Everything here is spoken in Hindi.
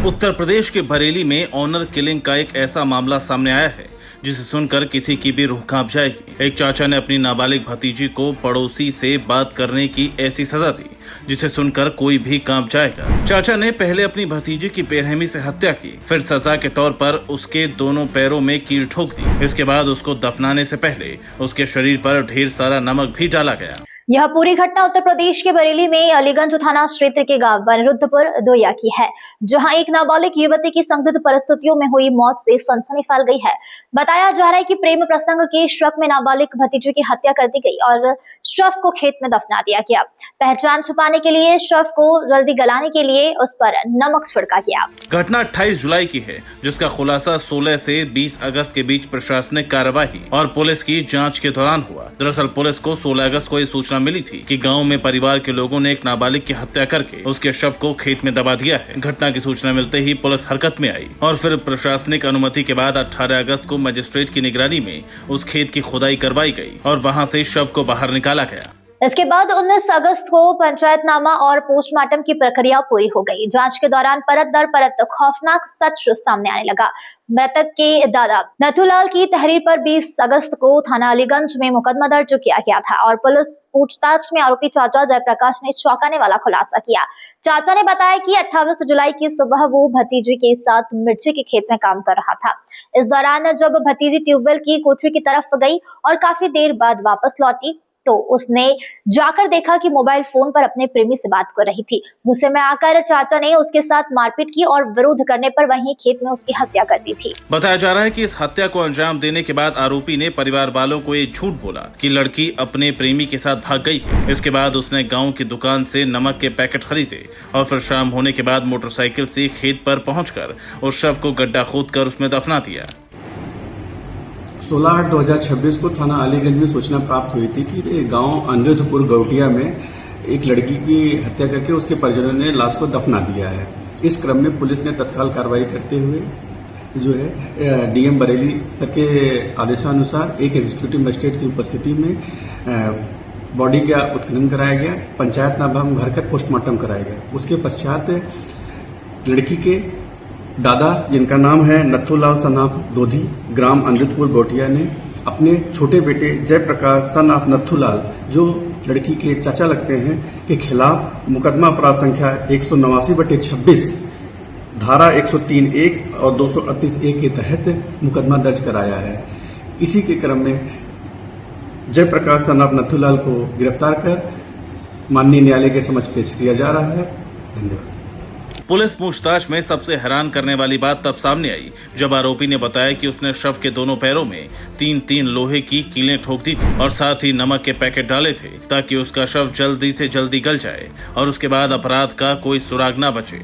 उत्तर प्रदेश के बरेली में ऑनर किलिंग का एक ऐसा मामला सामने आया है जिसे सुनकर किसी की भी रूह कांप जाएगी। एक चाचा ने अपनी नाबालिग भतीजी को पड़ोसी से बात करने की ऐसी सजा दी जिसे सुनकर कोई भी कांप जाएगा। चाचा ने पहले अपनी भतीजी की बेरहमी से हत्या की, फिर सजा के तौर पर उसके दोनों पैरों में कील ठोक दी। इसके बाद उसको दफनाने से पहले उसके शरीर पर ढेर सारा नमक भी डाला गया। यह पूरी घटना उत्तर प्रदेश के बरेली में अलीगंज थाना क्षेत्र के गांव बनिरुद्धपुर दोया की है, जहां एक नाबालिग युवती की संदिग्ध परिस्थितियों में हुई मौत से सनसनी फैल गई है। बताया जा रहा है कि प्रेम प्रसंग के शक में नाबालिग भतीजे की हत्या कर दी गई और शव को खेत में दफना दिया गया। पहचान छुपाने के लिए शव को जल्दी गलाने के लिए उस पर नमक छिड़का गया। घटना 28 जुलाई की है, जिसका खुलासा 16 से 20 अगस्त के बीच प्रशासनिक कार्यवाही और पुलिस की जांच के दौरान हुआ। दरअसल पुलिस को 16 अगस्त को सूचना मिली थी कि गांव में परिवार के लोगों ने एक नाबालिग की हत्या करके उसके शव को खेत में दबा दिया है। घटना की सूचना मिलते ही पुलिस हरकत में आई और फिर प्रशासनिक अनुमति के बाद 18 अगस्त को मजिस्ट्रेट की निगरानी में उस खेत की खुदाई करवाई गई और वहां से शव को बाहर निकाला गया। इसके बाद 19 अगस्त को पंचायतनामा और पोस्टमार्टम की प्रक्रिया पूरी हो गई। जांच के दौरान परत दर परत खौफनाक सच सामने आने लगा। मृतक के दादा नथुलाल की तहरीर पर 20 अगस्त को थाना अलीगंज में मुकदमा दर्ज किया गया था और पुलिस पूछताछ में आरोपी चाचा जयप्रकाश ने चौंकाने वाला खुलासा किया। चाचा ने बताया कि 28 जुलाई की सुबह वो भतीजी के साथ मिर्ची के खेत में काम कर रहा था। इस दौरान जब भतीजी ट्यूबवेल की कोठरी की तरफ गई और काफी देर बाद वापस लौटी तो उसने जाकर देखा कि मोबाइल फोन पर अपने प्रेमी से बात कर रही थी। गुस्से में आकर चाचा ने उसके साथ मारपीट की और विरोध करने पर वहीं खेत में उसकी हत्या कर दी थी। बताया जा रहा है कि इस हत्या को अंजाम देने के बाद आरोपी ने परिवार वालों को ये झूठ बोला कि लड़की अपने प्रेमी के साथ भाग गई है। इसके बाद उसने गाँव की दुकान से नमक के पैकेट खरीदे और फिर शाम होने के बाद मोटरसाइकिल से खेत पर पहुंचकर उस शव को गड्ढा खोदकर उसमें दफना दिया। 16/8/2026 को थाना अलीगंज में सूचना प्राप्त हुई थी कि गांव अनिरुद्धपुर गौटिया में एक लड़की की हत्या करके उसके परिजनों ने लाश को दफना दिया है। इस क्रम में पुलिस ने तत्काल कार्रवाई करते हुए जो है डीएम बरेली सर के आदेशानुसार एक एग्जीक्यूटिव मजिस्ट्रेट की उपस्थिति में बॉडी का उत्खनन कराया गया, पंचायतनामा भरकर पोस्टमार्टम कराया गया। उसके पश्चात लड़की के दादा, जिनका नाम है नथुलाल सन ऑफ दोधी, ग्राम अनिरुद्धपुर गौटिया ने अपने छोटे बेटे जयप्रकाश सन ऑफ नथुलाल, जो लड़की के चाचा लगते हैं, के खिलाफ मुकदमा अपराध संख्या 189/26 धारा 103(1) और 238(a) के तहत मुकदमा दर्ज कराया है। इसी के क्रम में जयप्रकाश सन ऑफ नथुलाल को गिरफ्तार कर माननीय न्यायालय के समक्ष पेश किया जा रहा है। धन्यवाद। पुलिस पूछताछ में सबसे हैरान करने वाली बात तब सामने आई जब आरोपी ने बताया कि उसने शव के दोनों पैरों में 3-3 लोहे की कीलें ठोक दी थी और साथ ही नमक के पैकेट डाले थे ताकि उसका शव जल्दी से जल्दी गल जाए और उसके बाद अपराध का कोई सुराग न बचे।